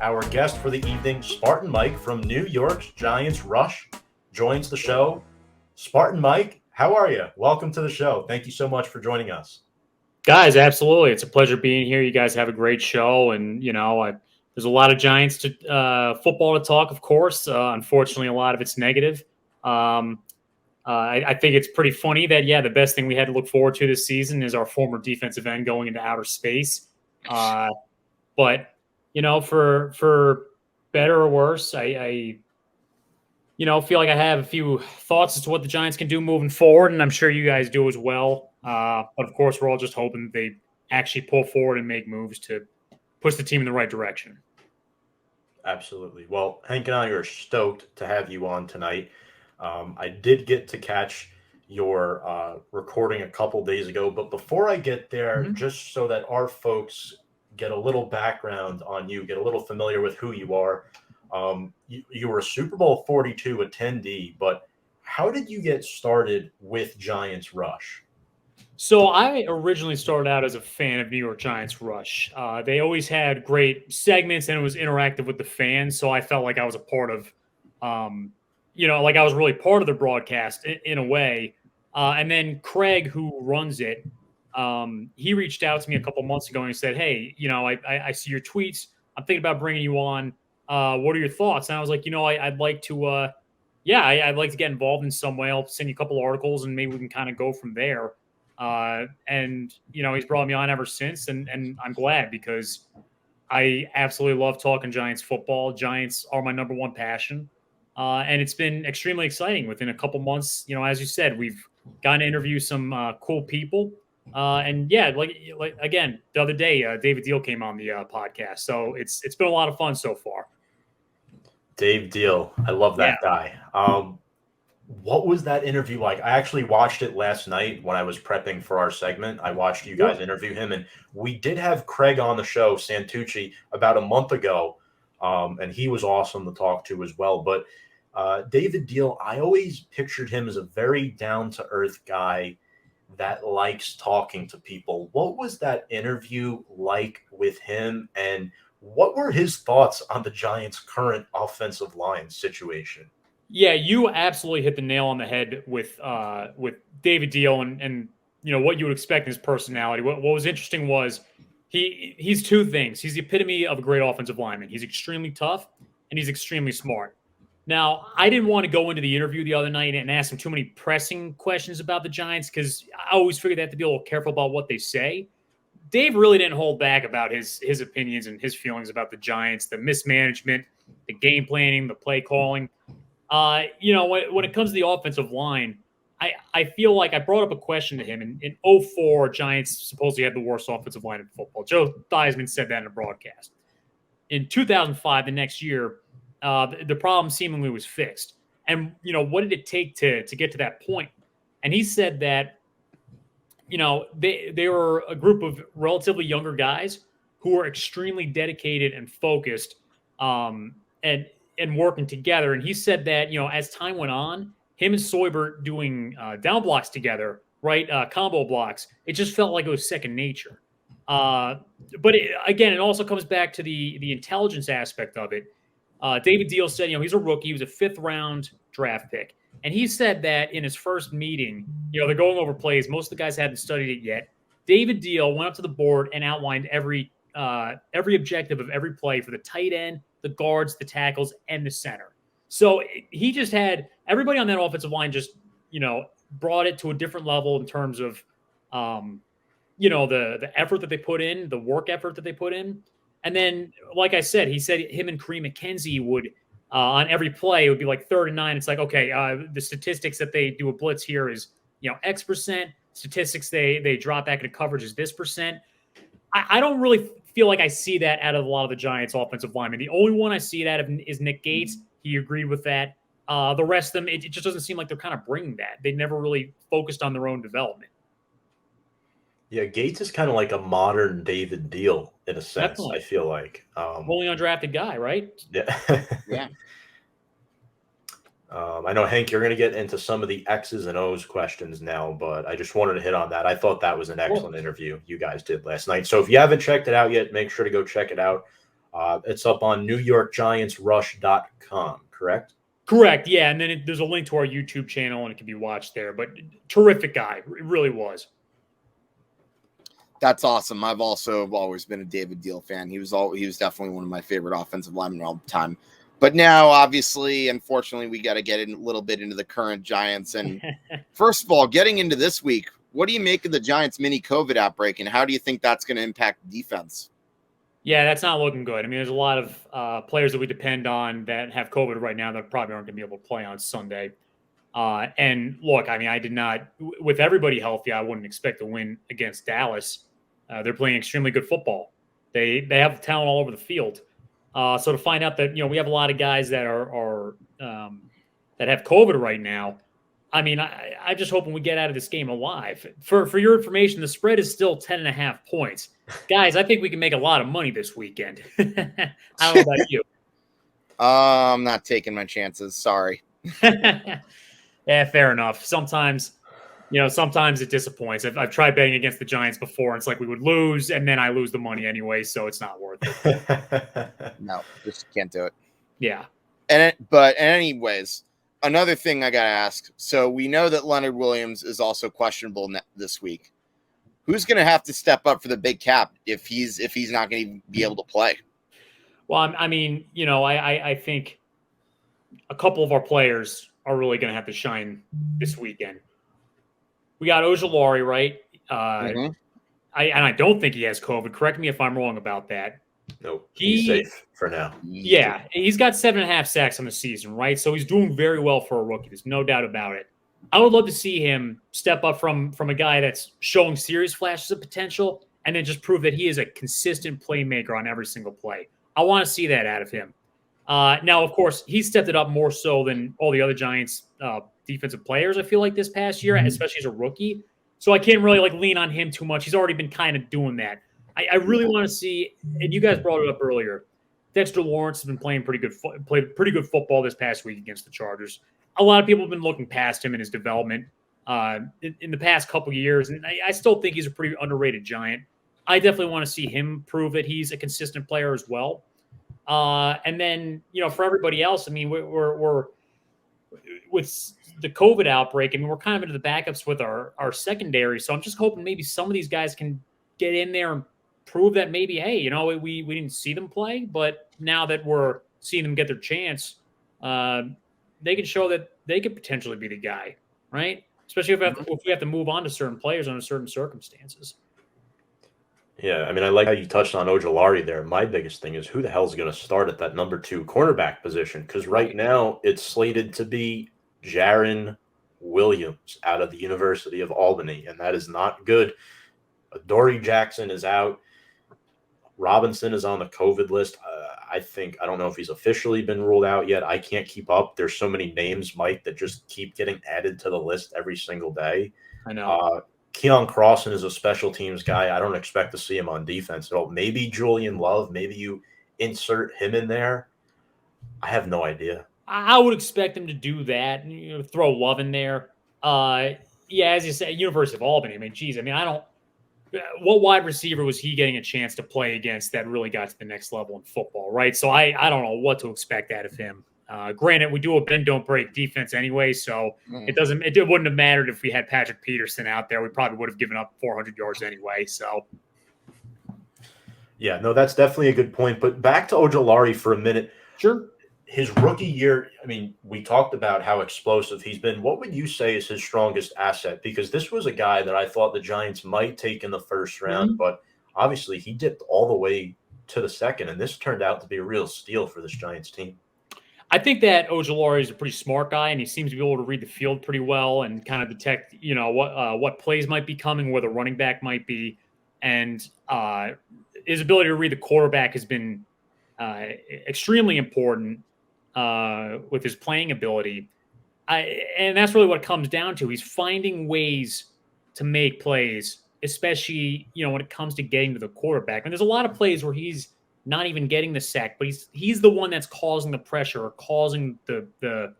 Our guest for the evening, Spartan Mike from New York's Giants Rush, joins the show. Spartan Mike, how are you? Welcome to the show. Thank you so much for joining us. Guys, absolutely. It's a pleasure being here. You guys have a great show, and there's a lot of Giants football to talk. Of course, unfortunately, a lot of it's negative. I think it's pretty funny that the best thing we had to look forward to this season is our former defensive end going into outer space. But for better or worse, I feel like I have a few thoughts as to what the Giants can do moving forward, and I'm sure you guys do as well. But of course, we're all just hoping they actually pull forward and make moves to push the team in the right direction. Absolutely. Well, Hank and I are stoked to have you on tonight. I did get to catch your recording a couple days ago, but before I get there, just so that our folks get a little background on you, get a little familiar with who you are. You were a Super Bowl 42 attendee, but how did you get started with Giants Rush? So I originally started out as a fan of New York Giants Rush. They always had great segments and it was interactive with the fans. So I felt like I was a part of, like I was really part of the broadcast in a way. And then Craig, who runs it, he reached out to me a couple months ago and he said, "Hey, I see your tweets. I'm thinking about bringing you on. What are your thoughts?" And I was like, I'd like to, I'd like to get involved in some way. I'll send you a couple articles and maybe we can kind of go from there. And he's brought me on ever since, and I'm glad because I absolutely love talking Giants football. Giants are my number one passion, and it's been extremely exciting. Within a couple months, as you said, we've gotten to interview some cool people, and like again the other day, David Deal came on the podcast, so it's been a lot of fun so far. Dave Deal, I love that guy. What was that interview like? I actually watched it last night when I was prepping for our segment. I watched you guys interview him, and we did have Craig on the show, Santucci, about a month ago, and he was awesome to talk to as well. But David Deal, I always pictured him as a very down-to-earth guy that likes talking to people. What was that interview like with him, and what were his thoughts on the Giants' current offensive line situation? Yeah, you absolutely hit the nail on the head with David Deal and what you would expect in his personality. What was interesting was he's two things. He's the epitome of a great offensive lineman. He's extremely tough and he's extremely smart. Now, I didn't want to go into the interview the other night and ask him too many pressing questions about the Giants because I always figured they have to be a little careful about what they say. Dave really didn't hold back about his opinions and his feelings about the Giants, the mismanagement, the game planning, the play calling. When it comes to the offensive line, I feel like I brought up a question to him. In 2004, Giants supposedly had the worst offensive line in football. Joe Theismann said that in a broadcast. In 2005, the next year, the problem seemingly was fixed. And, what did it take to get to that point? And he said that, they were a group of relatively younger guys who were extremely dedicated and focused and working together. And he said that, as time went on, him and Soybert doing down blocks together, right, combo blocks, it just felt like it was second nature. But it also comes back to the intelligence aspect of it. David Deal said, he's a rookie. He was a 5th-round draft pick. And he said that in his first meeting, they're going over plays. Most of the guys hadn't studied it yet. David Deal went up to the board and outlined every objective of every play for the tight end, the guards, the tackles, and the center. So he just had everybody on that offensive line just, brought it to a different level in terms of, the effort that they put in, the work effort that they put in. And then, like I said, he said him and Kareem McKenzie would, on every play, it would be like 3rd and 9. It's like, okay, the statistics that they do a blitz here is, X percent. Statistics they drop back into coverage is this percent. I don't really feel like I see that out of a lot of the Giants' offensive linemen. The only one I see that of is Nick Gates. He agreed with that. The rest of them, it just doesn't seem like they're kind of bringing that. They never really focused on their own development. Yeah, Gates is kind of like a modern David Deal in a sense. Definitely. I feel like only undrafted guy, right? Yeah, yeah. I know, Hank, you're going to get into some of the X's and O's questions now, but I just wanted to hit on that. I thought that was an excellent interview you guys did last night. So if you haven't checked it out yet, make sure to go check it out. It's up on NewYorkGiantsRush.com, correct? Correct. Yeah. And then there's a link to our YouTube channel and it can be watched there. But terrific guy. It really was. That's awesome. I've also always been a David Deal fan. He was definitely one of my favorite offensive linemen all the time. But now, obviously, unfortunately, we got to get in a little bit into the current Giants. And first of all, getting into this week, what do you make of the Giants' mini COVID outbreak, and how do you think that's going to impact defense? Yeah, that's not looking good. I mean, there's a lot of players that we depend on that have COVID right now that probably aren't going to be able to play on Sunday. And look, I mean, I did not, with everybody healthy, I wouldn't expect to win against Dallas. They're playing extremely good football. They have talent all over the field. So to find out that, we have a lot of guys that are that have COVID right now. I mean, I just hope when we get out of this game alive. For your information, the spread is still 10.5 points. Guys, I think we can make a lot of money this weekend. I don't know about you. I'm not taking my chances. Sorry. Yeah, fair enough. Sometimes it disappoints. I've tried betting against the Giants before, and it's like we would lose, and then I lose the money anyway, so it's not worth it. No, just can't do it. Yeah. But anyways, another thing I got to ask. So we know that Leonard Williams is also questionable this week. Who's going to have to step up for the big cap if he's not going to be able to play? Well, I mean, I think a couple of our players are really going to have to shine this weekend. We got Ojulari, right? I don't think he has COVID. Correct me if I'm wrong about that. Nope, he's safe for now. Yeah, he's got 7.5 sacks on the season, right? So he's doing very well for a rookie. There's no doubt about it. I would love to see him step up from a guy that's showing serious flashes of potential and then just prove that he is a consistent playmaker on every single play. I want to see that out of him. Now, of course, he stepped it up more so than all the other Giants defensive players, I feel like, this past year, especially as a rookie. So I can't really lean on him too much. He's already been kind of doing that. I really want to see, and you guys brought it up earlier, Dexter Lawrence has been played pretty good football this past week against the Chargers. A lot of people have been looking past him in his development in the past couple of years, and I still think he's a pretty underrated Giant. I definitely want to see him prove that he's a consistent player as well. And then, for everybody else, I mean, we're with the COVID outbreak, I mean, we're kind of into the backups with our secondary. So I'm just hoping maybe some of these guys can get in there and prove that maybe, hey, we didn't see them play, but now that we're seeing them get their chance, they can show that they could potentially be the guy, right? Especially if we have to move on to certain players under certain circumstances. Yeah, I mean, I like how you touched on Ojulari there. My biggest thing is who the hell is going to start at that number 2 cornerback position? Because right now it's slated to be Jaron Williams out of the University of Albany, and that is not good. Dory Jackson is out. Robinson is on the COVID list. I don't know if he's officially been ruled out yet. I can't keep up. There's so many names, Mike, that just keep getting added to the list every single day. I know. Keon Crossan is a special teams guy. I don't expect to see him on defense at all. Maybe Julian Love. Maybe you insert him in there. I have no idea. I would expect him to do that. Throw Love in there. Yeah, as you said, University of Albany. I mean, geez. I mean, what wide receiver was he getting a chance to play against that really got to the next level in football, right? So I don't know what to expect out of him. Granted, we do a bend don't break defense anyway, so it wouldn't have mattered if we had Patrick Peterson out there. We probably would have given up 400 yards anyway. So yeah, no, that's definitely a good point. But back to Ojulari for a minute. Sure. His rookie year, I mean, we talked about how explosive he's been. What would you say is his strongest asset? Because this was a guy that I thought the Giants might take in the first round, but obviously he dipped all the way to the second, and this turned out to be a real steal for this Giants team. I think that Ojulari is a pretty smart guy, and he seems to be able to read the field pretty well and kind of detect, what plays might be coming, where the running back might be, and his ability to read the quarterback has been extremely important with his playing ability. And that's really what it comes down to. He's finding ways to make plays, especially, when it comes to getting to the quarterback. And there's a lot of plays where he's not even getting the sack, but he's the one that's causing the pressure or causing the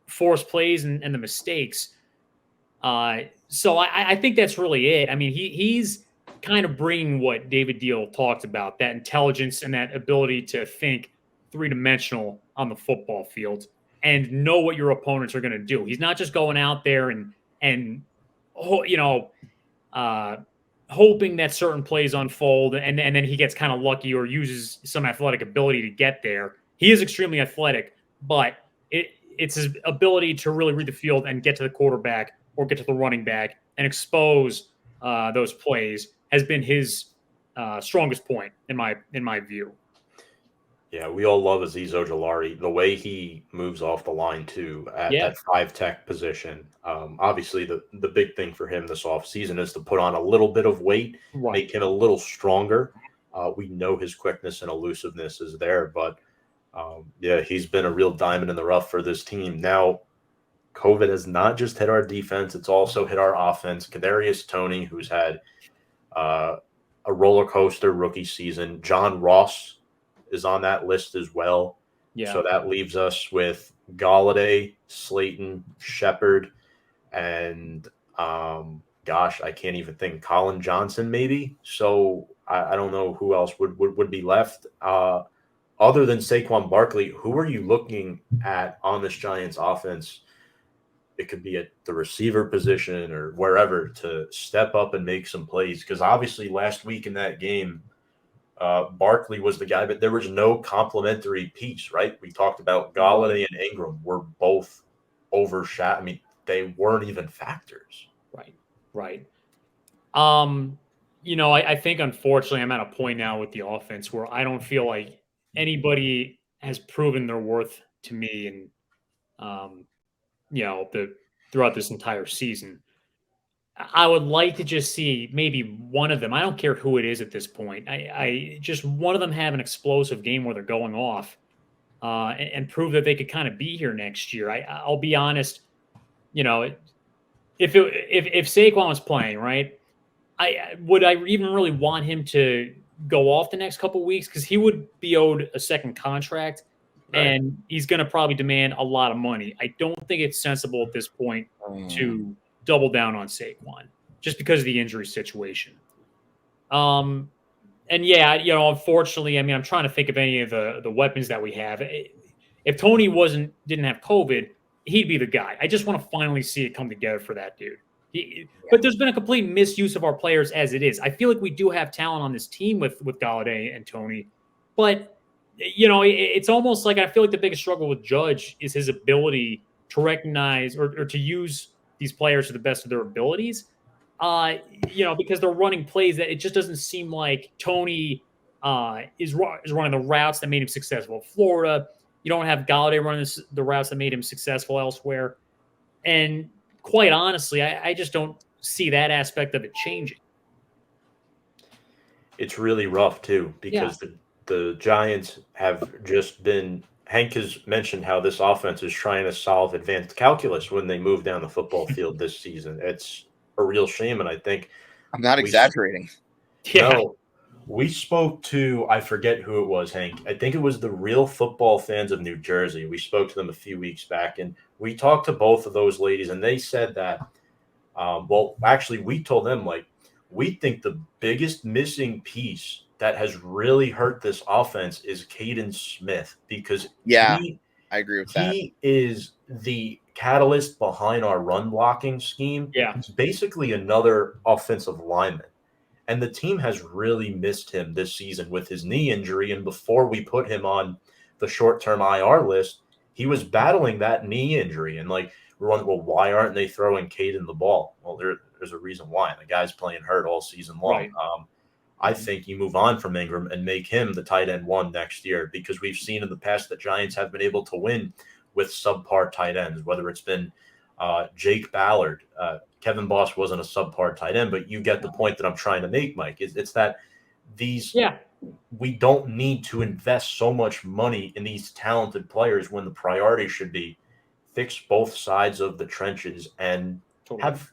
forced plays and the mistakes. So I think that's really it. I mean, he's kind of bringing what David Deal talked about, that intelligence and that ability to think three-dimensional on the football field and know what your opponents are going to do. He's not just going out there and hoping that certain plays unfold and then he gets kind of lucky or uses some athletic ability to get there. He is extremely athletic, but it's his ability to really read the field and get to the quarterback or get to the running back and expose those plays has been his strongest point in my view. Yeah, we all love Azeez Ojulari. The way he moves off the line, too, at that 5-tech position. Obviously, the big thing for him this offseason is to put on a little bit of weight, make him a little stronger. We know his quickness and elusiveness is there, but, he's been a real diamond in the rough for this team. Now, COVID has not just hit our defense, it's also hit our offense. Kadarius Toney, who's had a roller coaster rookie season. John Ross is on that list as well. Yeah. So that leaves us with Galladay, Slayton, Shepard, and I can't even think. Colin Johnson, maybe. So I don't know who else would be left. Other than Saquon Barkley, who are you looking at on this Giants offense? It could be at the receiver position or wherever to step up and make some plays. Because obviously last week in that game, Barkley was the guy, but there was no complementary piece, right? We talked about Galladay and Ingram were both overshadowed. I mean, they weren't even factors. Right. I think unfortunately I'm at a point now with the offense where I don't feel like anybody has proven their worth to me and throughout this entire season. I would like to just see maybe one of them. I don't care who it is at this point. I just one of them have an explosive game where they're going off and prove that they could kind of be here next year. I'll be honest. If Saquon was playing, right, I even really want him to go off the next couple of weeks because he would be owed a second contract. Right. And he's going to probably demand a lot of money. I don't think it's sensible at this point to double down on Saquon just because of the injury situation. Unfortunately, I mean, I'm trying to think of any of the weapons that we have. If Toney didn't have COVID, he'd be the guy. I just want to finally see it come together for that dude. But there's been a complete misuse of our players as it is. I feel like we do have talent on this team with Galladay and Toney, but it's almost like I feel like the biggest struggle with Judge is his ability to recognize or to use these players to the best of their abilities. Because they're running plays that it just doesn't seem like Toney is running the routes that made him successful in Florida. You don't have Galladay running the routes that made him successful elsewhere. And quite honestly, I just don't see that aspect of it changing. It's really rough, too, because the Giants have just been – Hank has mentioned how this offense is trying to solve advanced calculus when they move down the football field this season. It's a real shame, and I think – I'm not exaggerating. No, we spoke to – I forget who it was, Hank. I think it was the Real Football Fans of New Jersey. We spoke to them a few weeks back, and we talked to both of those ladies, and they said that we told them, we think the biggest missing piece that has really hurt this offense is Kaden Smith because I agree with that. He is the catalyst behind our run blocking scheme. Yeah. He's basically another offensive lineman. And the team has really missed him this season with his knee injury. And before we put him on the short-term IR list, he was battling that knee injury. And we're wondering, why aren't they throwing Kaden the ball? Well, there's a reason why. The guy's playing hurt all season long. Right. I think you move on from Ingram and make him the tight end one next year because we've seen in the past that Giants have been able to win with subpar tight ends, whether it's been Jake Ballard. Kevin Boss wasn't a subpar tight end, but you get the point that I'm trying to make, Mike. It's that we don't need to invest so much money in these talented players when the priority should be fix both sides of the trenches and have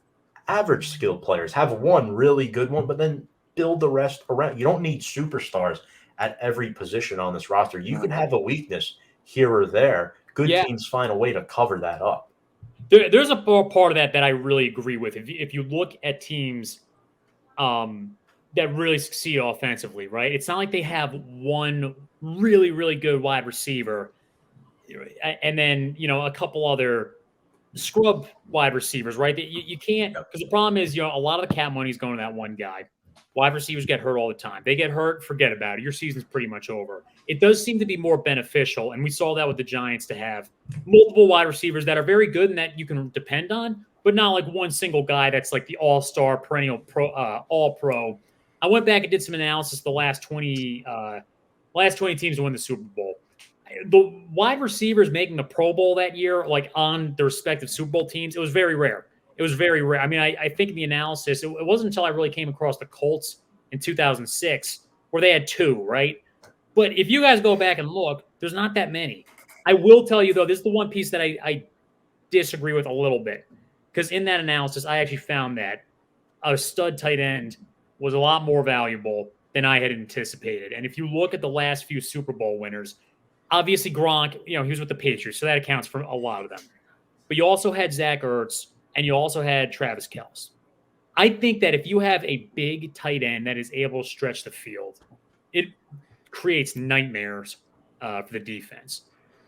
average skilled players. Have one really good one, but then build the rest around. You don't need superstars at every position on this roster. You can have a weakness here or there. Good teams find a way to cover that up. There's a part of that I really agree with. If you look at teams that really succeed offensively, right? It's not like they have one really, really good wide receiver and then, a couple other scrub wide receivers, right? You can't, because the problem is, a lot of the cap money is going to that one guy. Wide receivers get hurt all the time. They get hurt, forget about it. Your season's pretty much over. It does seem to be more beneficial, and we saw that with the Giants, to have multiple wide receivers that are very good and that you can depend on, but not like one single guy that's like the all-star, perennial all-pro. I went back and did some analysis the last 20 teams to win the Super Bowl. The wide receivers making the Pro Bowl that year, like on their respective Super Bowl teams, it was very rare. It was very rare. I mean, I think in the analysis, it wasn't until I really came across the Colts in 2006 where they had 2, right? But if you guys go back and look, there's not that many. I will tell you, though, this is the one piece that I disagree with a little bit. Because in that analysis, I actually found that a stud tight end was a lot more valuable than I had anticipated. And if you look at the last few Super Bowl winners, obviously Gronk, he was with the Patriots, so that accounts for a lot of them. But you also had Zach Ertz, and you also had Travis Kelce. I think that if you have a big tight end that is able to stretch the field, it creates nightmares for the defense.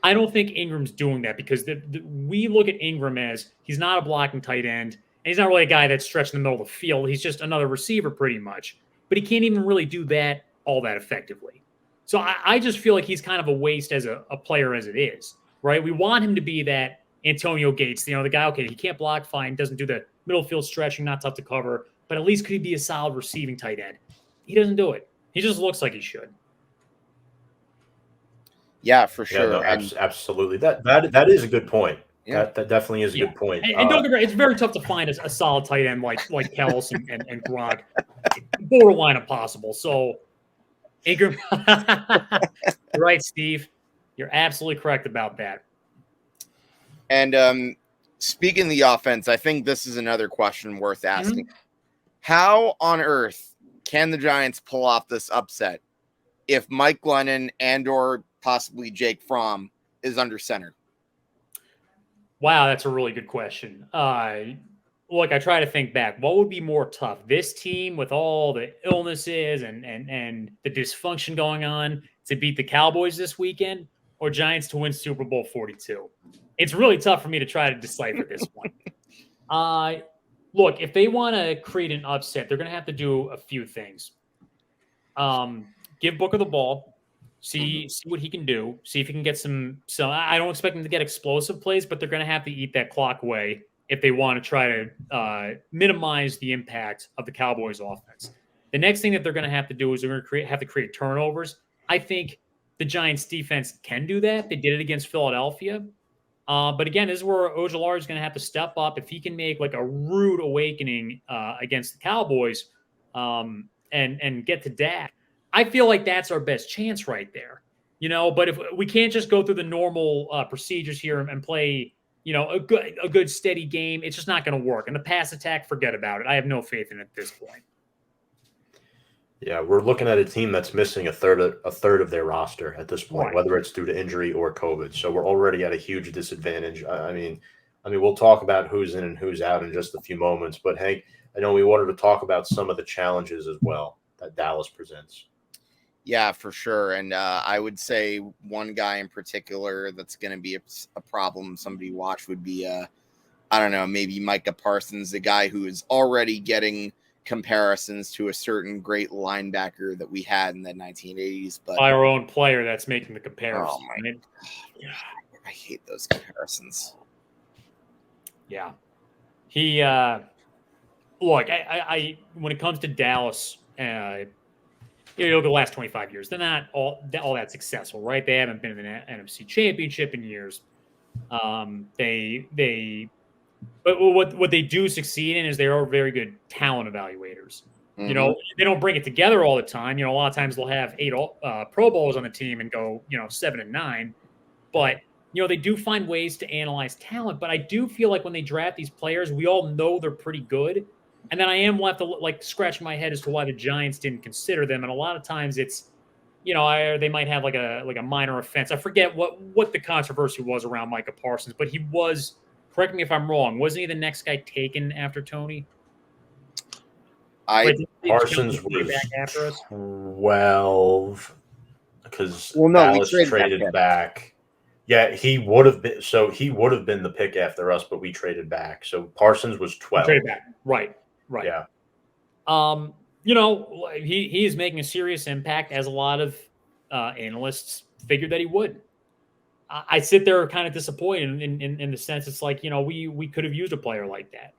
I don't think Ingram's doing that, because we look at Ingram as he's not a blocking tight end, and he's not really a guy that's stretched in the middle of the field. He's just another receiver pretty much. But he can't even really do that all that effectively. So I just feel like he's kind of a waste as a player as it is, right? We want him to be that Antonio Gates, the guy, okay, he can't block fine, doesn't do the middle field stretching, not tough to cover, but at least could he be a solid receiving tight end? He doesn't do it. He just looks like he should. Yeah, for sure. Yeah, no, absolutely. That is a good point. Yeah. That definitely is a good point. And don't get me wrong, it's very tough to find a solid tight end like Kelce and Gronk. Borderline impossible. So Ingram, right, Steve? You're absolutely correct about that. And speaking of the offense, I think this is another question worth asking. Mm-hmm. How on earth can the Giants pull off this upset if Mike Glennon and or possibly Jake Fromm is under center? Wow, that's a really good question. Look, I try to think back. What would be more tough? This team with all the illnesses and the dysfunction going on to beat the Cowboys this weekend, or Giants to win Super Bowl 42? It's really tough for me to try to decipher this one. Look, if they want to create an upset, they're going to have to do a few things. Give Booker the ball. See what he can do. See if he can get some. So I don't expect him to get explosive plays, but they're going to have to eat that clock away if they want to try to minimize the impact of the Cowboys' offense. The next thing that they're going to have to do is they're going to have to create turnovers. I think the Giants' defense can do that. They did it against Philadelphia. But again, this is where Ojulari is going to have to step up. If he can make like a rude awakening against the Cowboys and get to Dak, I feel like that's our best chance right there. But if we can't just go through the normal procedures here and play, a good steady game, it's just not going to work. And the pass attack, forget about it. I have no faith in it at this point. Yeah, we're looking at a team that's missing a third of their roster at this point, right, whether it's due to injury or COVID. So we're already at a huge disadvantage. I mean, we'll talk about who's in and who's out in just a few moments. But Hank, I know we wanted to talk about some of the challenges as well that Dallas presents. Yeah, for sure. And I would say one guy in particular that's going to be a problem somebody watch would be, I don't know, maybe Micah Parsons, the guy who is already getting comparisons to a certain great linebacker that we had in the 1980s. But by our own player that's making the comparison. Oh my God. I hate those comparisons. Yeah. He, look, I when it comes to Dallas, you look at the last 25 years, they're not all that successful, right? They haven't been in the NFC Championship in years. But what they do succeed in is they are very good talent evaluators. Mm-hmm. They don't bring it together all the time. A lot of times they'll have 8 Pro Bowls on the team and go, 7-9. But they do find ways to analyze talent. But I do feel like when they draft these players, we all know they're pretty good. And then I am left to scratch my head as to why the Giants didn't consider them. And a lot of times it's, they might have like a minor offense. I forget what the controversy was around Micah Parsons, but he was, correct me if I'm wrong, wasn't he the next guy taken after Tony? Parsons was after us. 12 because we Dallas traded traded back. Yeah, he would have been. So he would have been the pick after us, but we traded back. So Parsons was 12. Traded back. Right. Yeah. He is making a serious impact, as a lot of analysts figured that he would. I sit there kind of disappointed in the sense it's like, we could have used a player like that.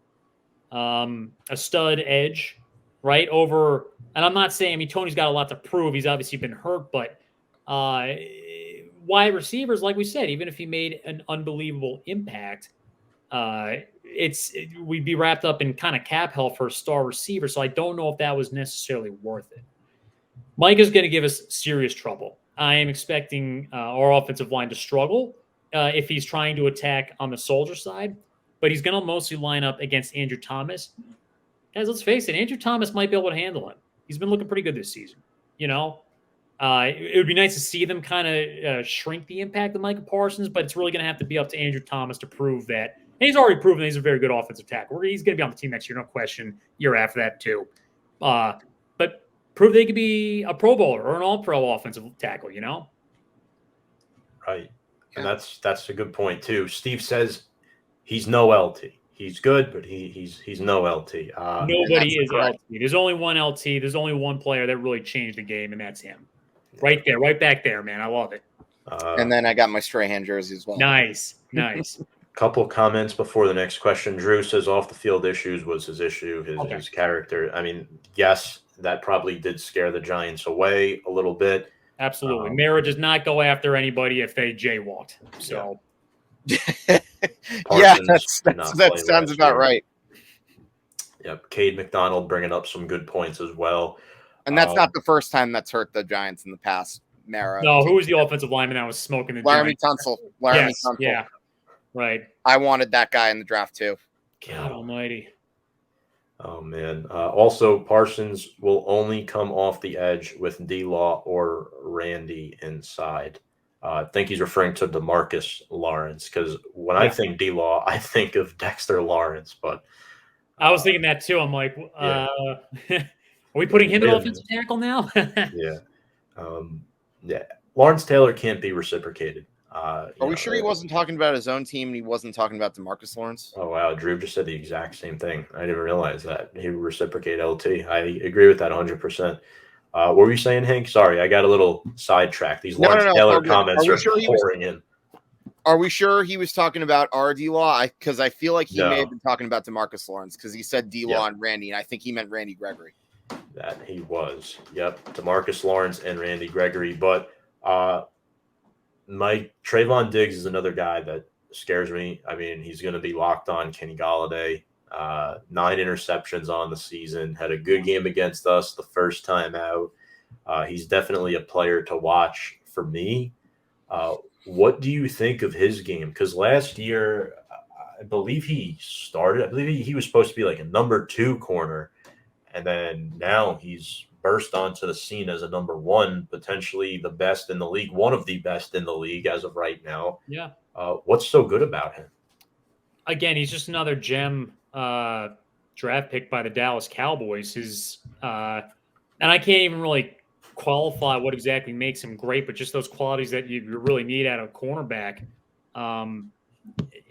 A stud edge, right? Over, and I'm not saying, Tony's got a lot to prove. He's obviously been hurt, but wide receivers, like we said, even if he made an unbelievable impact, we'd be wrapped up in kind of cap hell for a star receiver. So I don't know if that was necessarily worth it. Mike is going to give us serious trouble. I am expecting our offensive line to struggle if he's trying to attack on the soldier side, but he's going to mostly line up against Andrew Thomas. Guys, let's face it, Andrew Thomas might be able to handle him. He's been looking pretty good this season. It would be nice to see them kind of shrink the impact of Micah Parsons, but it's really going to have to be up to Andrew Thomas to prove that. And he's already proven that he's a very good offensive tackle. He's going to be on the team next year, no question. Year after that, too. But prove they could be a Pro Bowler or an All-Pro offensive tackle, Right. And that's a good point, too. Steve says he's no LT. He's good, but he's no LT. Nobody is correct. LT. There's only one LT. There's only one player that really changed the game, and that's him. Right there, right back there, man. I love it. And then I got my Strahan jersey as well. Nice. Couple of comments before the next question. Drew says off the field issues was his issue, his character. Yes, that probably did scare the Giants away a little bit. Absolutely. Mara does not go after anybody if they jaywalked. So, that sounds about right. Yep. Cade McDonald bringing up some good points as well. And that's not the first time that's hurt the Giants in the past. Mara. No, who was the offensive lineman that was smoking the Laramie Tunsil. Tunsil. Yeah. Right. I wanted that guy in the draft too. God almighty. Oh, man. Also, Parsons will only come off the edge with D-Law or Randy inside. I think he's referring to DeMarcus Lawrence, because when I think D-Law, I think of Dexter Lawrence. But I was thinking that too. I'm like, are we putting him in offensive tackle now? Yeah. Lawrence Taylor can't be reciprocated. Are we sure he wasn't talking about his own team and he wasn't talking about DeMarcus Lawrence? Oh, wow. Drew just said the exact same thing. I didn't realize that. He would reciprocate LT. I agree with that 100%. What were you saying, Hank? Sorry, I got a little sidetracked. These Lawrence Taylor comments are pouring in. Are we sure he was talking about our D-Law? Because I feel like he may have been talking about DeMarcus Lawrence, because he said D-Law and Randy, and I think he meant Randy Gregory. That he was. Yep. DeMarcus Lawrence and Randy Gregory. But Trayvon Diggs is another guy that scares me. He's going to be locked on Kenny Galladay. 9 interceptions on the season. Had a good game against us the first time out. He's definitely a player to watch for me. What do you think of his game? Because last year, I believe he started. I believe he was supposed to be like a number 2 corner. And then now he's burst onto the scene as a number 1, potentially the best in the league, one of the best in the league as of right now. Yeah. What's so good about him? Again, he's just another gem draft pick by the Dallas Cowboys. And I can't even really qualify what exactly makes him great, but just those qualities that you really need out of a cornerback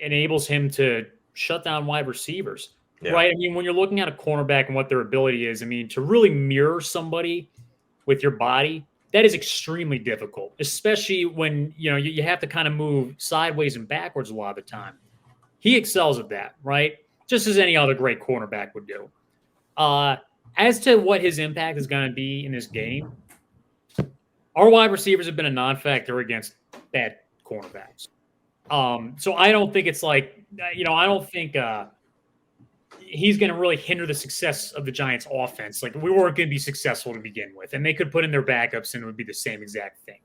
enables him to shut down wide receivers. Yeah. Right. When you're looking at a cornerback and what their ability is, to really mirror somebody with your body, that is extremely difficult, especially when, you have to kind of move sideways and backwards a lot of the time. He excels at that, right? Just as any other great cornerback would do. As to what his impact is going to be in this game, our wide receivers have been a non-factor against bad cornerbacks. So I don't think it's like, I don't think he's going to really hinder the success of the Giants offense. Like, we weren't going to be successful to begin with, and they could put in their backups and it would be the same exact thing.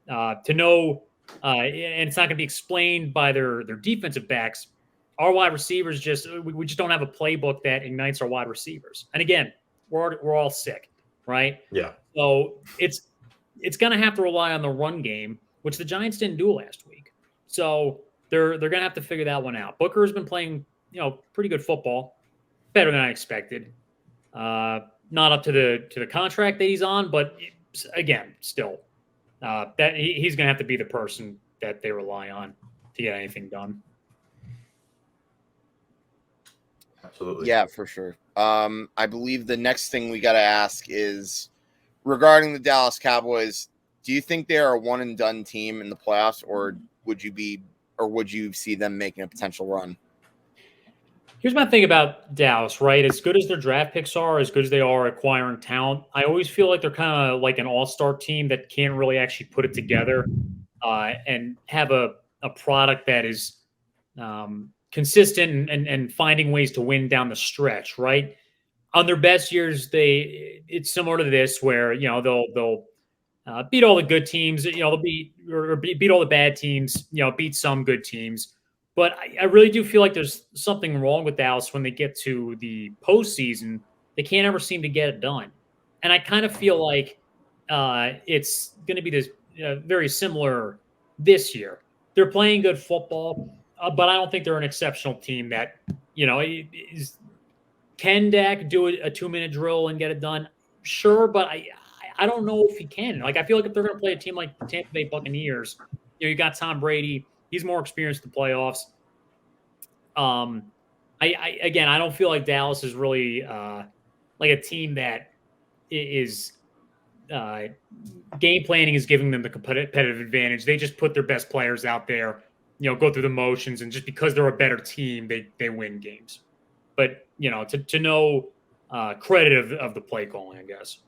To know, and it's not going to be explained by their defensive backs. Our wide receivers we just don't have a playbook that ignites our wide receivers. And again, we're all sick, right? Yeah. So it's going to have to rely on the run game, which the Giants didn't do last week. So they're going to have to figure that one out. Booker has been playing, pretty good football, better than I expected. Not up to the contract that he's on, but again, still, that he's going to have to be the person that they rely on to get anything done. Absolutely. Yeah, for sure. I believe the next thing we got to ask is regarding the Dallas Cowboys. Do you think they are a one and done team in the playoffs, or would you see them making a potential run? Here's my thing about Dallas, right? As good as their draft picks are, as good as they are acquiring talent, I always feel like they're kind of like an all-star team that can't really actually put it together and have a product that is consistent and finding ways to win down the stretch, right? On their best years, it's similar to this, where they'll beat all the good teams, they'll beat all the bad teams, beat some good teams. But I really do feel like there's something wrong with Dallas when they get to the postseason. They can't ever seem to get it done. And I kind of feel like it's going to be this very similar this year. They're playing good football, but I don't think they're an exceptional team that, can Dak do a 2-minute drill and get it done? Sure, but I don't know if he can. Like, I feel like if they're going to play a team like the Tampa Bay Buccaneers, you got Tom Brady. He's more experienced in the playoffs. I don't feel like Dallas is really like a team that is game planning is giving them the competitive advantage. They just put their best players out there, go through the motions, and just because they're a better team, they win games. But to no credit of the play calling, I guess.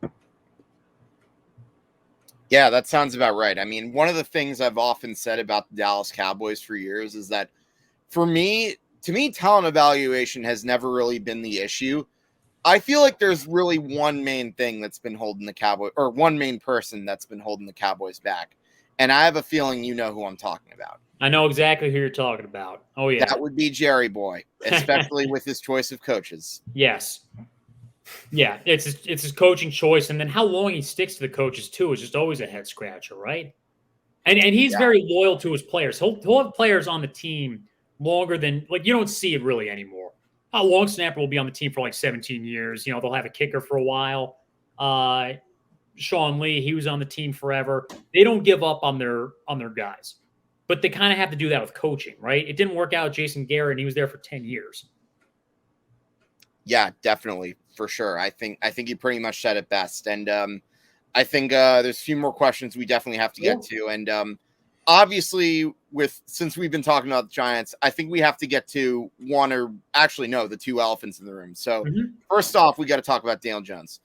Yeah, that sounds about right. I mean, one of the things I've often said about the Dallas Cowboys for years is that to me, talent evaluation has never really been the issue. I feel like there's really one main thing that's been holding the Cowboys, or one main person that's been holding the Cowboys back. And I have a feeling you know who I'm talking about. I know exactly who you're talking about. Oh, yeah. That would be Jerry Boy, especially with his choice of coaches. Yes. Yeah, it's his coaching choice, and then how long he sticks to the coaches too is just always a head scratcher, right? And he's very loyal to his players. He'll have players on the team longer than, like, you don't see it really anymore. A long snapper will be on the team for like 17 years. They'll have a kicker for a while. Sean Lee, he was on the team forever. They don't give up on their guys, but they kind of have to do that with coaching, right? It didn't work out with Jason Garrett, and he was there for 10 years. Yeah, definitely, for sure. I think you pretty much said it best. And I think there's a few more questions we definitely have to get to. And obviously, since we've been talking about the Giants, I think we have to get to the two elephants in the room. So First off, we got to talk about Daniel Jones.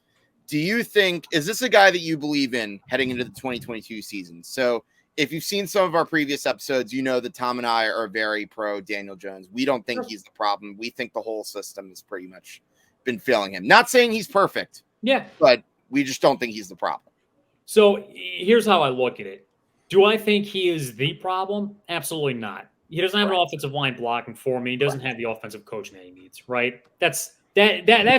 Is this a guy that you believe in heading into the 2022 season? So if you've seen some of our previous episodes, you know that Tom and I are very pro Daniel Jones. We don't think he's the problem. We think the whole system has pretty much been failing him. Not saying he's perfect. Yeah. But we just don't think he's the problem. So here's how I look at it. Do I think he is the problem? Absolutely not. He doesn't have an offensive line blocking for me. He doesn't have the offensive coaching that he needs, right? That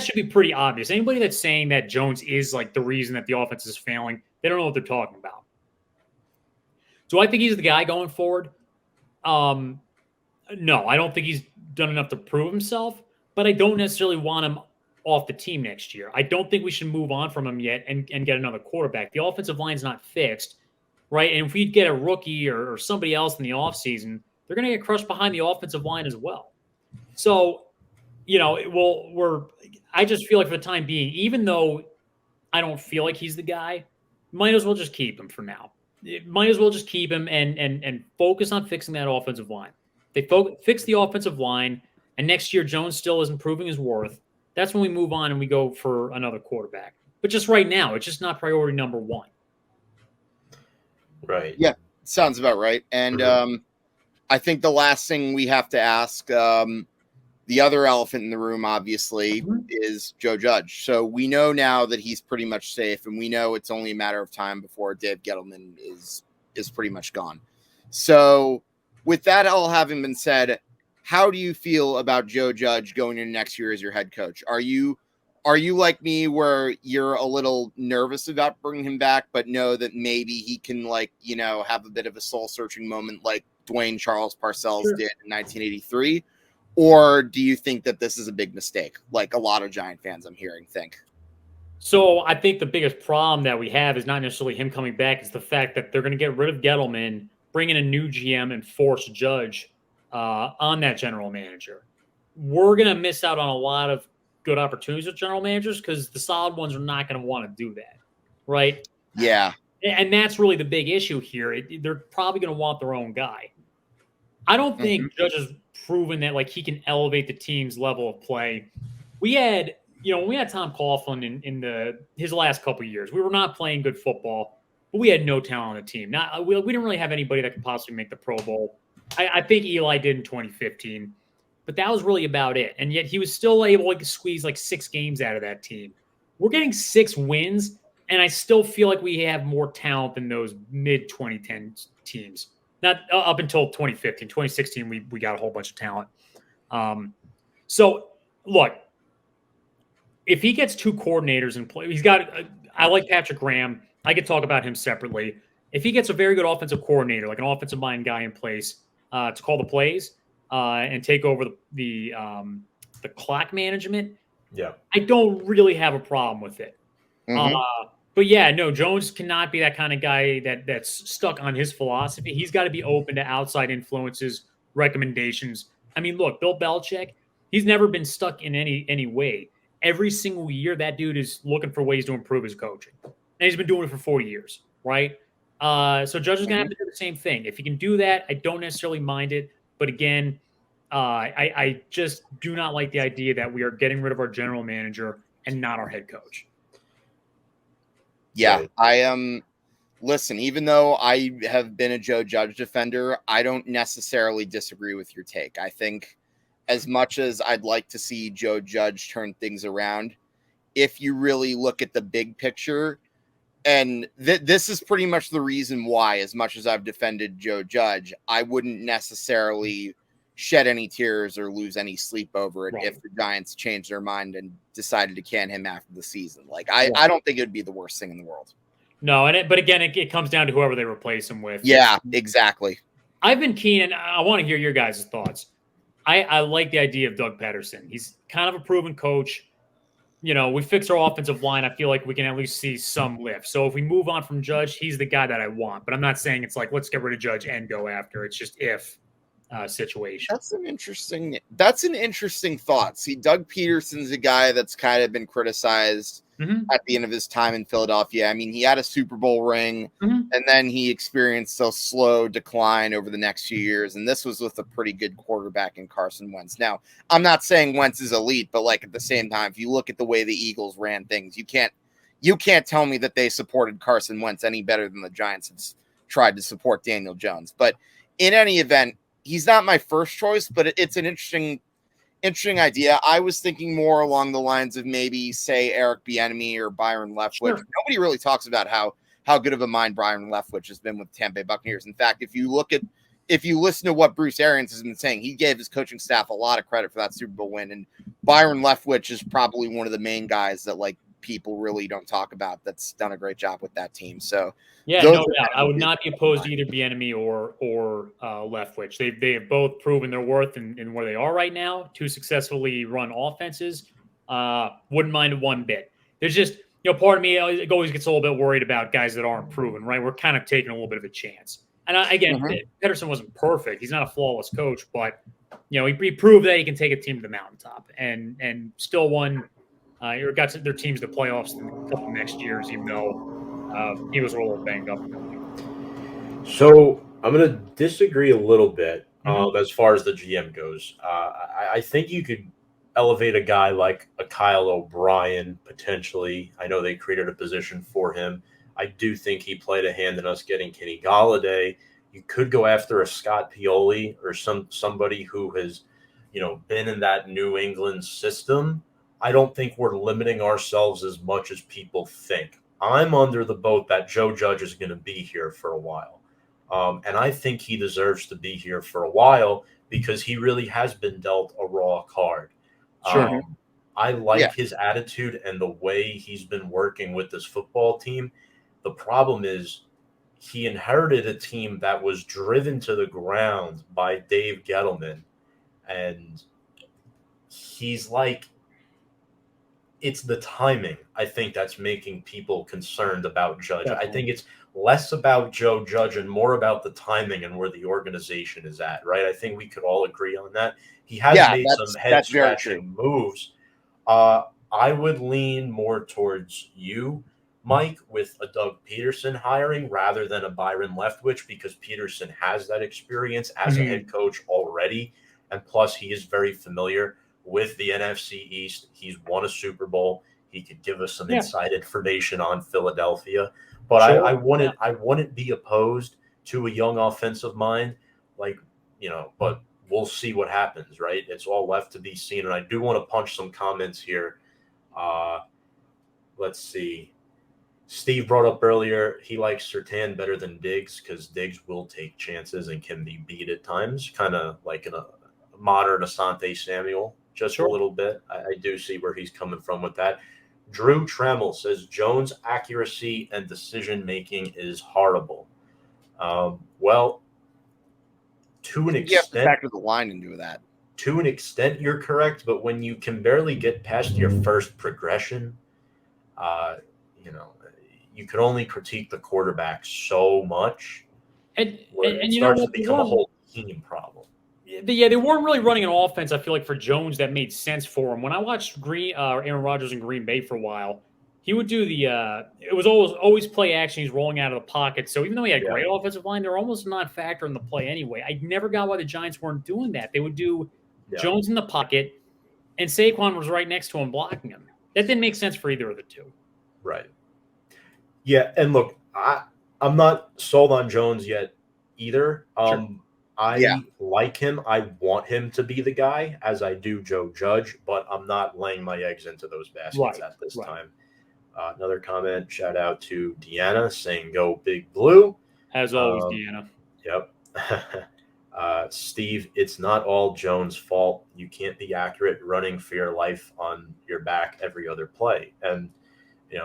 should be pretty obvious. Anybody that's saying that Jones is like the reason that the offense is failing, they don't know what they're talking about. Do I think he's the guy going forward? No, I don't think he's done enough to prove himself, but I don't necessarily want him off the team next year. I don't think we should move on from him yet and get another quarterback. The offensive line's not fixed, right? And if we get a rookie or somebody else in the offseason, they're going to get crushed behind the offensive line as well. So, I just feel like for the time being, even though I don't feel like he's the guy, might as well just keep him for now. Might as well just keep him and focus on fixing that offensive line. They fix the offensive line, and next year Jones still isn't proving his worth. That's when we move on and we go for another quarterback. But just right now, it's just not priority number one. Right. Yeah, sounds about right. And I think the last thing we have to ask, the other elephant in the room, obviously, is Joe Judge. So we know now that he's pretty much safe, and we know it's only a matter of time before Dave Gettleman is pretty much gone. So with that all having been said, how do you feel about Joe Judge going into next year as your head coach? Are you like me where you're a little nervous about bringing him back, but know that maybe he can, have a bit of a soul-searching moment like Dwayne Charles Parcells did in 1983? Or do you think that this is a big mistake, like a lot of Giant fans I'm hearing think? So I think the biggest problem that we have is not necessarily him coming back. It's the fact that they're going to get rid of Gettleman, bring in a new GM, and force Judge on that general manager. We're going to miss out on a lot of good opportunities with general managers because the solid ones are not going to want to do that, right? Yeah. And that's really the big issue here. They're probably going to want their own guy. I don't think Judge has proven that like he can elevate the team's level of play. We had, when we had Tom Coughlin in his last couple of years, we were not playing good football, but we had no talent on the team. We didn't really have anybody that could possibly make the Pro Bowl. I think Eli did in 2015, but that was really about it. And yet he was still able to squeeze like 6 games out of that team. We're getting 6 wins, and I still feel like we have more talent than those mid-2010 teams. Not up until 2015. 2016, we got a whole bunch of talent. So, look, if he gets 2 coordinators in play, I like Patrick Graham. I could talk about him separately. If he gets a very good offensive coordinator, like an offensive mind guy in place to call the plays and take over the clock management, I don't really have a problem with it. But yeah, no, Jones cannot be that kind of guy that's stuck on his philosophy. He's got to be open to outside influences, recommendations. I mean, look, Bill Belichick, he's never been stuck in any way. Every single year, that dude is looking for ways to improve his coaching. And he's been doing it for 40 years, right? So Judge is going to have to do the same thing. If he can do that, I don't necessarily mind it. But again, I just do not like the idea that we are getting rid of our general manager and not our head coach. Yeah, I am. Listen, even though I have been a Joe Judge defender, I don't necessarily disagree with your take. I think as much as I'd like to see Joe Judge turn things around, if you really look at the big picture, and this is pretty much the reason why, as much as I've defended Joe Judge, I wouldn't necessarily shed any tears or lose any sleep over it if the Giants changed their mind and decided to can him after the season. Like, I don't think it would be the worst thing in the world. No, but again, it comes down to whoever they replace him with. Yeah, exactly. I've been keen, and I want to hear your guys' thoughts. I like the idea of Doug Peterson. He's kind of a proven coach. We fix our offensive line. I feel like we can at least see some lift. So if we move on from Judge, he's the guy that I want. But I'm not saying it's like, let's get rid of Judge and go after. It's just if situation. That's an interesting thought. See, Doug Peterson's a guy that's kind of been criticized at the end of his time in Philadelphia. I mean, he had a Super Bowl ring, and then he experienced a slow decline over the next few years, and this was with a pretty good quarterback in Carson Wentz. Now, I'm not saying Wentz is elite, but like at the same time, if you look at the way the Eagles ran things, you can't tell me that they supported Carson Wentz any better than the Giants have tried to support Daniel Jones. But in any event, he's not my first choice, but it's an interesting idea. I was thinking more along the lines of maybe, say, Eric Bieniemy or Byron Leftwich. Sure. Nobody really talks about how good of a mind Byron Leftwich has been with the Tampa Bay Buccaneers. In fact, if you listen to what Bruce Arians has been saying, he gave his coaching staff a lot of credit for that Super Bowl win. And Byron Leftwich is probably one of the main guys that like people really don't talk about that's done a great job with that team. So yeah, no doubt. I would not be opposed to either Bieniemy or Leftwich. They have both proven their worth in where they are right now. 2 successfully run offenses. Wouldn't mind it one bit. There's just, part of me always gets a little bit worried about guys that aren't proven, right? We're kind of taking a little bit of a chance. And again, Peterson wasn't perfect. He's not a flawless coach, but he proved that he can take a team to the mountaintop and still won. Got their teams to the playoffs in a couple next years, even though he was a little banged up. So I'm going to disagree a little bit as far as the GM goes. I think you could elevate a guy like a Kyle O'Brien potentially. I know they created a position for him. I do think he played a hand in us getting Kenny Galladay. You could go after a Scott Pioli or somebody who has, been in that New England system. I don't think we're limiting ourselves as much as people think. I'm under the boat that Joe Judge is going to be here for a while. And I think he deserves to be here for a while because he really has been dealt a raw card. Sure. I like his attitude and the way he's been working with this football team. The problem is he inherited a team that was driven to the ground by Dave Gettleman. And he's like, it's the timing, I think, that's making people concerned about Judge. Definitely. I think it's less about Joe Judge and more about the timing and where the organization is at, right? I think we could all agree on that. He has made some head-scratching moves. I would lean more towards you, Mike, with a Doug Peterson hiring rather than a Byron Leftwich, because Peterson has that experience as a head coach already. And plus, he is very familiar with the NFC East. He's won a Super Bowl. He could give us some inside information on Philadelphia. But I wouldn't be opposed to a young offensive mind, but we'll see what happens, right? It's all left to be seen. And I do want to punch some comments here. Let's see. Steve brought up earlier he likes Surtain better than Diggs because Diggs will take chances and can be beat at times, kind of like a modern Asante Samuel, just a little bit. I do see where he's coming from with that. Drew Tremmel says Jones' accuracy and decision-making is horrible. Well, to an extent, you have to factor the line into that. To an extent, you're correct, but when you can barely get past your first progression, you can only critique the quarterback so much, and it starts to become a whole team problem. They weren't really running an offense, I feel like, for Jones that made sense for him. When I watched Aaron Rodgers in Green Bay for a while, he would do it was always play action. He's rolling out of the pocket. So even though he had great offensive line, they're almost not factoring the play anyway. I never got why the Giants weren't doing that. They would do Jones in the pocket, and Saquon was right next to him blocking him. That didn't make sense for either of the two. Right. Yeah, and look, I'm not sold on Jones yet either. I like him. I want him to be the guy, as I do Joe Judge, but I'm not laying my eggs into those baskets at this time. Another comment, shout out to Deanna saying, go Big Blue. As always, Deanna. Yep. Steve, it's not all Jones' fault. You can't be accurate running for your life on your back every other play. And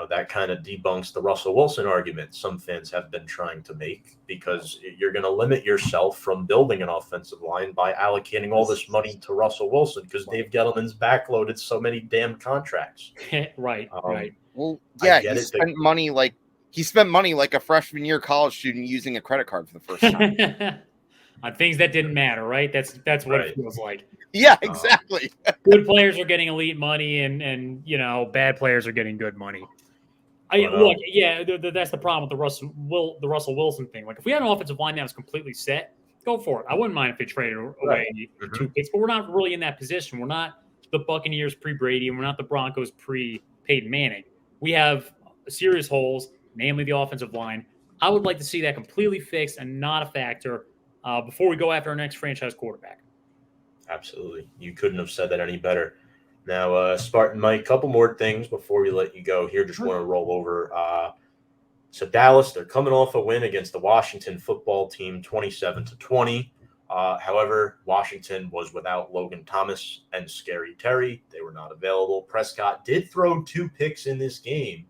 that kind of debunks the Russell Wilson argument some fans have been trying to make, because you're going to limit yourself from building an offensive line by allocating all this money to Russell Wilson because Dave Gettleman's backloaded so many damn contracts. Right. Well, yeah, he spent money like a freshman year college student using a credit card for the first time. On things that didn't matter, right? That's what it feels like. Yeah, exactly. Good players are getting elite money, and bad players are getting good money. That's the problem with the Russell Wilson thing. Like, if we had an offensive line that was completely set, go for it. I wouldn't mind if they traded away two picks, but we're not really in that position. We're not the Buccaneers pre-Brady, and we're not the Broncos pre-Peyton Manning. We have serious holes, namely the offensive line. I would like to see that completely fixed and not a factor before we go after our next franchise quarterback. Absolutely. You couldn't have said that any better. Now, Spartan Mike, couple more things before we let you go here. Just want to roll over. So Dallas, they're coming off a win against the Washington football team, 27-20. However, Washington was without Logan Thomas and Scary Terry. They were not available. Prescott did throw 2 picks in this game.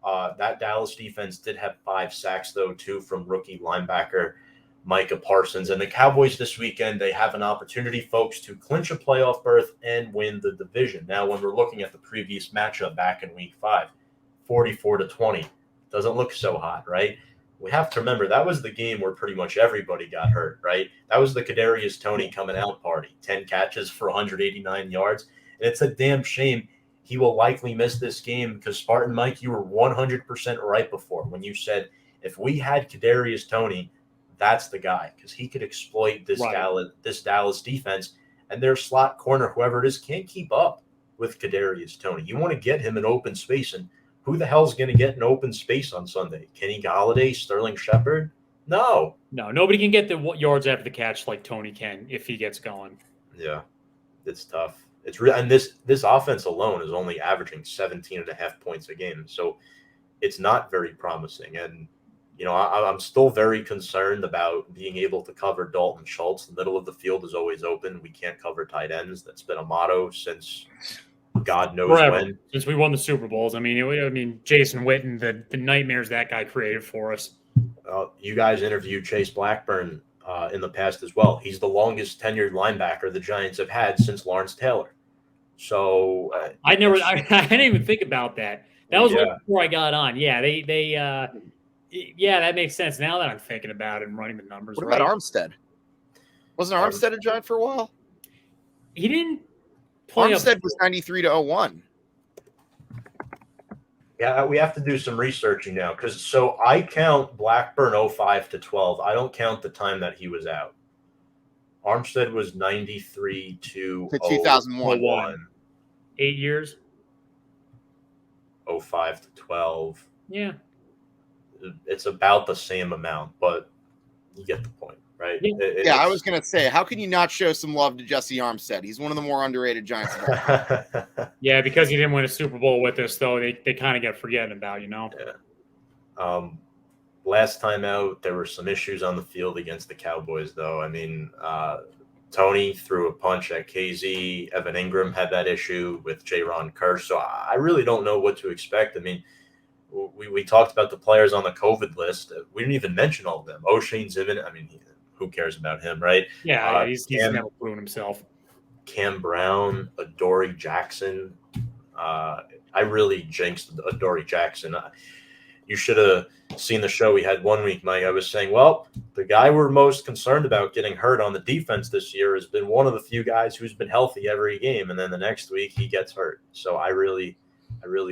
That Dallas defense did have 5 sacks, though, 2 from rookie linebacker Micah Parsons. And the Cowboys this weekend, they have an opportunity, folks, to clinch a playoff berth and win the division. Now, when we're looking at the previous matchup back in week 5, 44-20, doesn't look so hot, right? We have to remember that was the game where pretty much everybody got hurt, right? That was the Kadarius Toney coming out party, 10 catches for 189 yards. And it's a damn shame he will likely miss this game because, Spartan Mike, you were 100% right before when you said if we had Kadarius Toney, that's the guy, because he could exploit this Dallas defense, and their slot corner, whoever it is, can't keep up with Kadarius Toney. You want to get him in open space, and who the hell's going to get in open space on Sunday? Kenny Galladay, Sterling Shepard? No, nobody can get the yards after the catch like Toney can if he gets going. Yeah, it's tough. It's real, and this offense alone is only averaging 17.5 points a game, so it's not very promising. And I'm still very concerned about being able to cover Dalton Schultz. The middle of the field is always open. We can't cover tight ends. That's been a motto since God knows when. Since we won the Super Bowls. I mean, Jason Witten, the nightmares that guy created for us. You guys interviewed Chase Blackburn in the past as well. He's the longest tenured linebacker the Giants have had since Lawrence Taylor. So I didn't even think about that. That was right before I got on. Yeah, yeah, that makes sense now that I'm thinking about it and running the numbers. What about Armstead? Wasn't Armstead a Giant for a while? He didn't play. Armstead was 93 to 01. Yeah, we have to do some researching now because I count Blackburn 05 to 12. I don't count the time that he was out. Armstead was 93 to 2001. 8 years. 05 to 12. Yeah. It's about the same amount, but you get the point, right? Yeah, I was going to say, how can you not show some love to Jessie Armstead? He's one of the more underrated Giants. Yeah, because he didn't win a Super Bowl with us, though, they kind of get forgetting about, Yeah. Last time out, there were some issues on the field against the Cowboys, though. I mean, Tony threw a punch at KZ. Evan Ingram had that issue with Jaron Kearse. So I really don't know what to expect. I mean, we talked about the players on the COVID list. We didn't even mention all of them. O'Shane Zimmerman, I mean, who cares about him, right? Yeah, he's never proven himself. Cam Brown, Adoree Jackson. I really jinxed Adoree Jackson. You should have seen the show we had one week, Mike. I was saying, well, the guy we're most concerned about getting hurt on the defense this year has been one of the few guys who's been healthy every game, and then the next week he gets hurt. So I really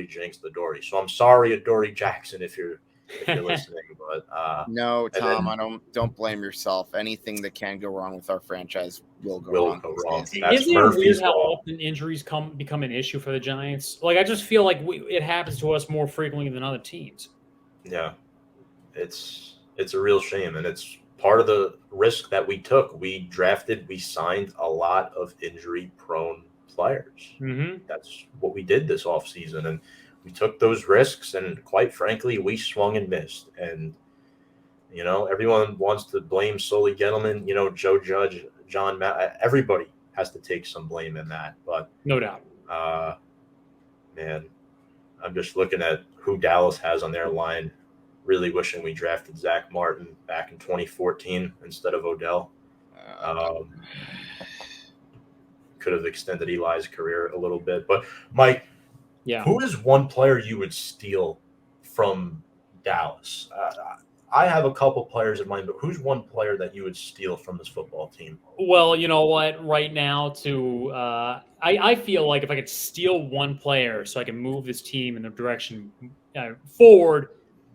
jinxed Adoree. So I'm sorry, Adoree Jackson, if you're listening. But no, Tom, don't blame yourself. Anything that can go wrong with our franchise will go wrong. Isn't it weird how often injuries become an issue for the Giants? Like, I just feel like it happens to us more frequently than other teams. Yeah, it's a real shame, and it's part of the risk that we took. We signed a lot of injury-prone players. Mm-hmm. That's what we did this offseason, and we took those risks, and quite frankly, we swung and missed. And, everyone wants to blame solely Gettleman, Joe Judge, John Matt. Everybody has to take some blame in that. But no doubt. Man, I'm just looking at who Dallas has on their line. Really wishing we drafted Zach Martin back in 2014 instead of Odell. Could have extended Eli's career a little bit. But, Mike, who is one player you would steal from Dallas? I have a couple players in mind, but who's one player that you would steal from this football team? Well, you know what? Right now, I feel like if I could steal one player so I can move this team in the direction forward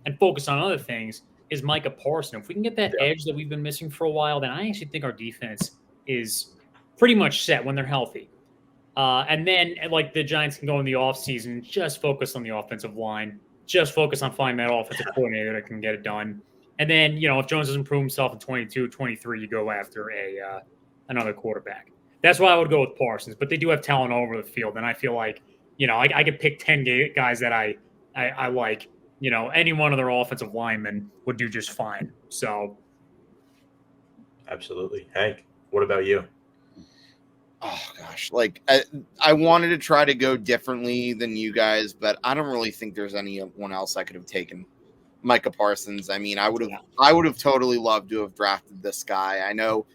and focus on other things, is Micah Parsons. If we can get that edge that we've been missing for a while, then I actually think our defense is pretty much set when they're healthy. And then, like, the Giants can go in the offseason, just focus on the offensive line, just focus on finding that offensive coordinator that can get it done. And then, if Jones doesn't prove himself in 22, 23, you go after another quarterback. That's why I would go with Parsons. But they do have talent all over the field, and I feel like, I could pick 10 guys that I like. Any one of their offensive linemen would do just fine. So, absolutely. Hank, what about you? Oh, gosh. Like, I wanted to try to go differently than you guys, but I don't really think there's anyone else I could have taken. Micah Parsons. I mean, I would have totally loved to have drafted this guy. I know,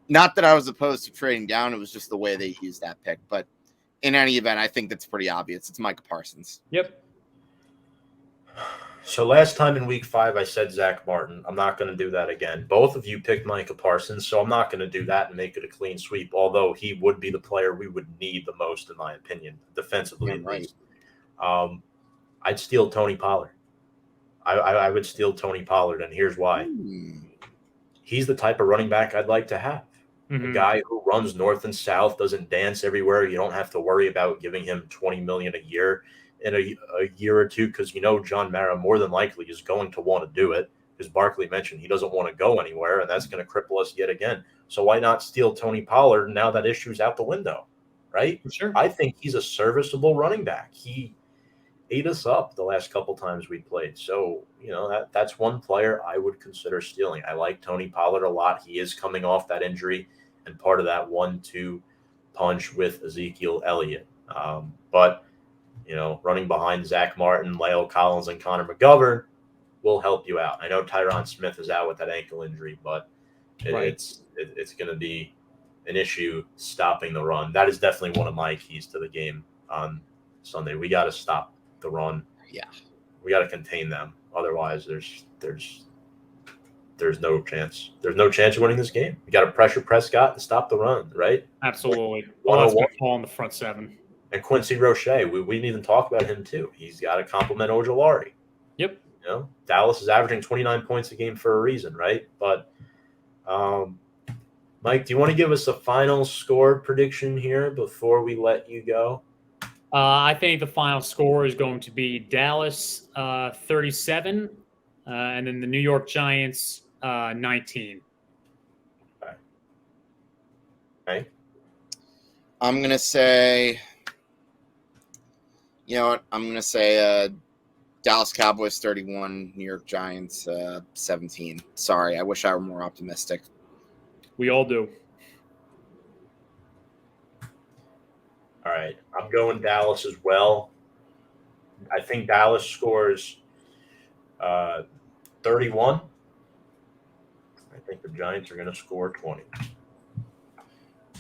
not that I was opposed to trading down. It was just the way they used that pick. But in any event, I think that's pretty obvious. It's Micah Parsons. Yep. So last time in week 5, I said Zach Martin. I'm not going to do that again. Both of you picked Micah Parsons, so I'm not going to do that and make it a clean sweep, although he would be the player we would need the most, in my opinion, defensively at least. I'd steal Tony Pollard. I would steal Tony Pollard, and here's why. He's the type of running back I'd like to have. Mm-hmm. A guy who runs north and south, doesn't dance everywhere. You don't have to worry about giving him $20 million a year in a year or two, because John Mara more than likely is going to want to do it, because Barkley mentioned he doesn't want to go anywhere, and that's going to cripple us yet again. So why not steal Tony Pollard now that issue's out the window, right? Sure. I think he's a serviceable running back. He ate us up the last couple times we played. So, that's one player I would consider stealing. I like Tony Pollard a lot. He is coming off that injury and part of that 1-2 punch with Ezekiel Elliott. But running behind Zach Martin, La'el Collins, and Connor McGovern will help you out. I know Tyron Smith is out with that ankle injury, but it's going to be an issue stopping the run. That is definitely one of my keys to the game on Sunday. We got to stop the run. Yeah. We got to contain them. Otherwise, there's no chance. There's no chance of winning this game. We got to pressure Prescott and stop the run, right? Absolutely. Well, that's going to fall in the front seven. And Quincy Roche, we didn't even talk about him too. He's got to compliment Ojulari. Yep. You know, Dallas is averaging 29 points a game for a reason, right? But, Mike, do you want to give us a final score prediction here before we let you go? I think the final score is going to be Dallas 37, and then the New York Giants 19. Okay. I'm going to say, you know what? I'm going to say Dallas Cowboys 31, New York Giants 17. Sorry, I wish I were more optimistic. We all do. All right. I'm going Dallas as well. I think Dallas scores 31. I think the Giants are going to score 20.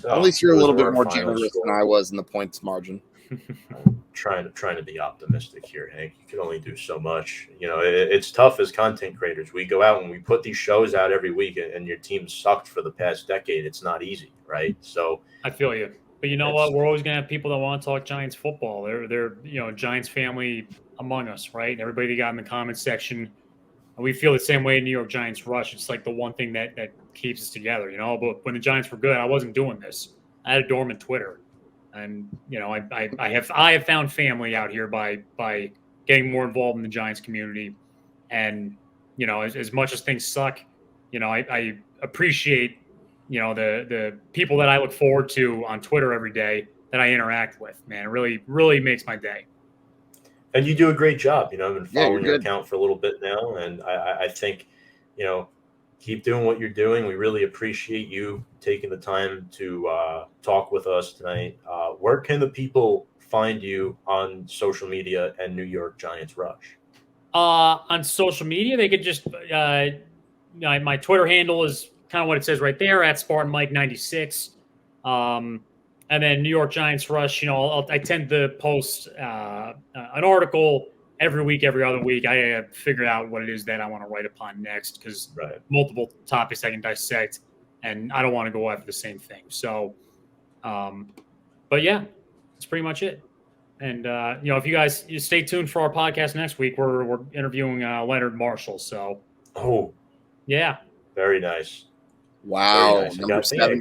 So, at least you're a little those are bit our more final generous than scores. I was in the points margin. I'm trying to be optimistic here, Hank. You can only do so much. You know, it's tough as content creators. We go out and we put these shows out every week, and your team sucked for the past decade. It's not easy, right? So I feel you. But you know what? We're always going to have people that want to talk Giants football. They're Giants family among us, right? Everybody that got in the comments section, we feel the same way in New York Giants Rush. It's like the one thing that keeps us together, you know. But when the Giants were good, I wasn't doing this. I had a dormant Twitter, and you know, I have found family out here by getting more involved in the Giants community, and you know, as much as things suck, you know, I appreciate, you know, the people that I look forward to on Twitter every day that I interact with. Man, it really makes my day. And you do a great job. You know, I've been following your good. account for a little bit now, and I think, you know, keep doing what you're doing. We really appreciate you taking the time to talk with us tonight. Where can the people find you on social media and New York Giants Rush? On social media, they could just my Twitter handle is kind of what it says right there, at Spartan Mike 96. And then New York Giants Rush, you know, I tend to post an article every week, every other week. I figure out what it is that I want to write upon next, because multiple topics I can dissect, and I don't want to go after the same thing. So, but yeah, that's pretty much it. And, you know, if you guys stay tuned for our podcast next week, we're interviewing Leonard Marshall. So, yeah. Very nice. Wow. Very nice. I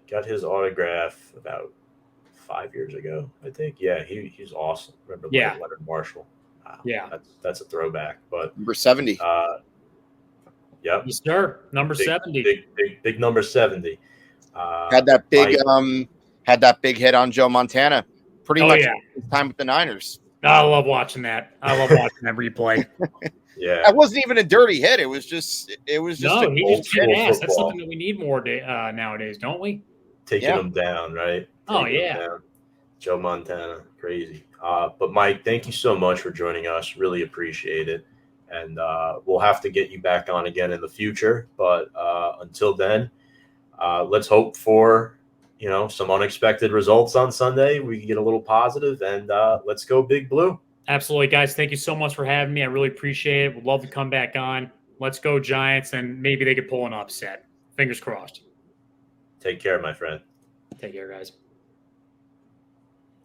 got his autograph about 5 years ago, I think. Yeah, he's awesome. Remember Leonard Marshall? Wow, yeah. That's a throwback. But number 70. Yep. Yes, sir. Number 70. Big number 70. Had that big hit on Joe Montana. Pretty much his time with the Niners. I love watching that. I love watching that replay. Yeah, that wasn't even a dirty hit. It was just no, he just kicked ass. That's something that we need more nowadays, don't we? Taking them down, right? Joe Montana, crazy. But Mike, thank you so much for joining us. Really appreciate it. And we'll have to get you back on again in the future. But until then, let's hope for, you know, some unexpected results on Sunday. We can get a little positive, and let's go Big Blue. Absolutely, guys. Thank you so much for having me. I really appreciate it. Would love to come back on. Let's go Giants, and maybe they could pull an upset. Fingers crossed. Take care, my friend. Take care, guys.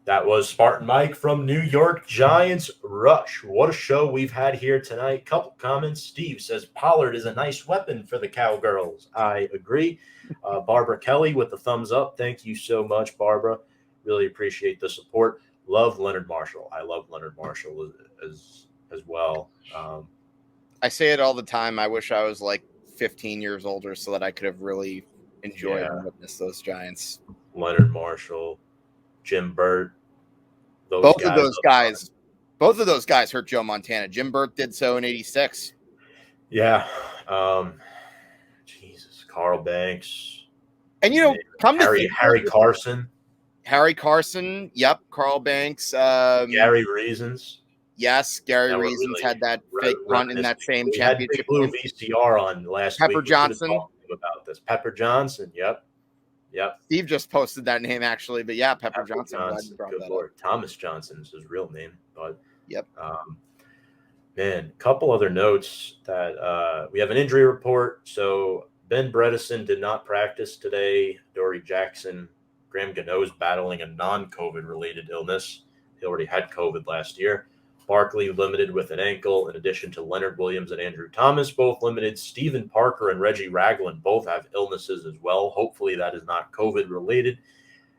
That was Spartan Mike from New York Giants Rush. What a show we've had here tonight. Couple comments. Steve says Pollard is a nice weapon for the Cowgirls. I agree. Barbara Kelly with the thumbs up. Thank you so much, Barbara. Really appreciate the support. Love Leonard Marshall. I love Leonard Marshall as well. I say it all the time. I wish I was like 15 years older so that I could have really enjoyed and witnessed those Giants. Leonard Marshall, Jim Burt. Both of those guys hurt Joe Montana. Jim Burt did so in '86. Yeah. Jesus. Carl Banks. And, you know, Harry Carson. Harry Carson. Yep. Carl Banks. Gary Reasons. Yes. Gary Reasons had that fake punt in that same championship. We had Big Blue VCR on last week. Pepper Johnson. About this. Pepper Johnson. Yep. Yep. Steve just posted that name actually, but yeah, Pepper Johnson. Glad you brought Good that Lord. up. Thomas Johnson is his real name, but Yep. Man, a couple other notes that we have an injury report. So Ben Bredesen did not practice today. Dory Jackson, Graham Gano's battling a non-COVID related illness. He already had COVID last year. Barkley limited with an ankle, in addition to Leonard Williams and Andrew Thomas, both limited. Stephen Parker and Reggie Ragland both have illnesses as well. Hopefully that is not COVID related.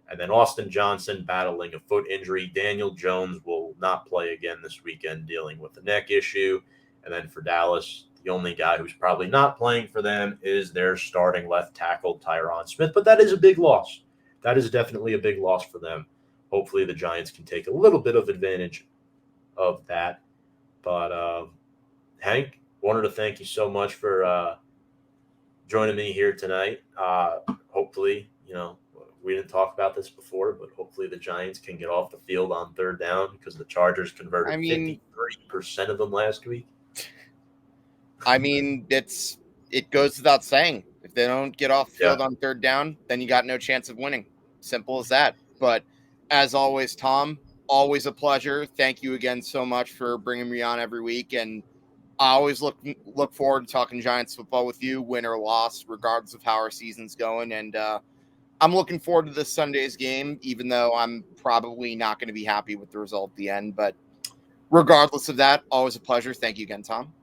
And then Austin Johnson battling a foot injury. Daniel Jones will not play again this weekend, dealing with a neck issue. And then for Dallas, the only guy who's probably not playing for them is their starting left tackle, Tyron Smith. But that is a big loss. That is definitely a big loss for them. Hopefully the Giants can take a little bit of advantage of that. But Hank, wanted to thank you so much for joining me here tonight. Hopefully, we didn't talk about this before, but hopefully the Giants can get off the field on third down, because the Chargers converted 53% of them last week. I mean, it goes without saying. If they don't get off the field on third down, then you got no chance of winning. Simple as that. But as always, Tom, always a pleasure. Thank you again so much for bringing me on every week. And I always look forward to talking Giants football with you, win or loss, regardless of how our season's going. And I'm looking forward to this Sunday's game, even though I'm probably not going to be happy with the result at the end. But regardless of that, always a pleasure. Thank you again, Tom.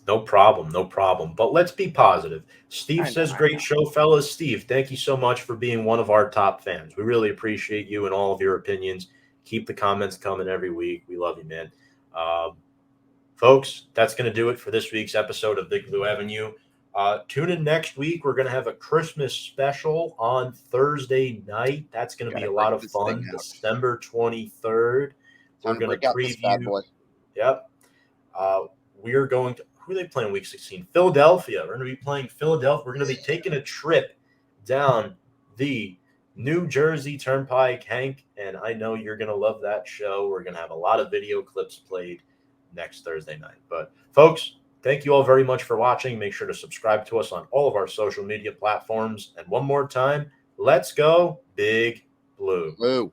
No problem. But let's be positive. Steve says, great show, fellas. Steve, thank you so much for being one of our top fans. We really appreciate you and all of your opinions. Keep the comments coming every week. We love you, man. Folks, that's going to do it for this week's episode of Big Blue Avenue. Tune in next week. We're going to have a Christmas special on Thursday night. That's going to be a lot of fun. December 23rd. We're going to preview. Yep. We are going to. Who are they playing week 16? Philadelphia. We're going to be playing Philadelphia. We're going to be taking a trip down the New Jersey Turnpike, Hank, and I know you're going to love that show. We're going to have a lot of video clips played next Thursday night. But, folks, thank you all very much for watching. Make sure to subscribe to us on all of our social media platforms. And one more time, let's go Big Blue.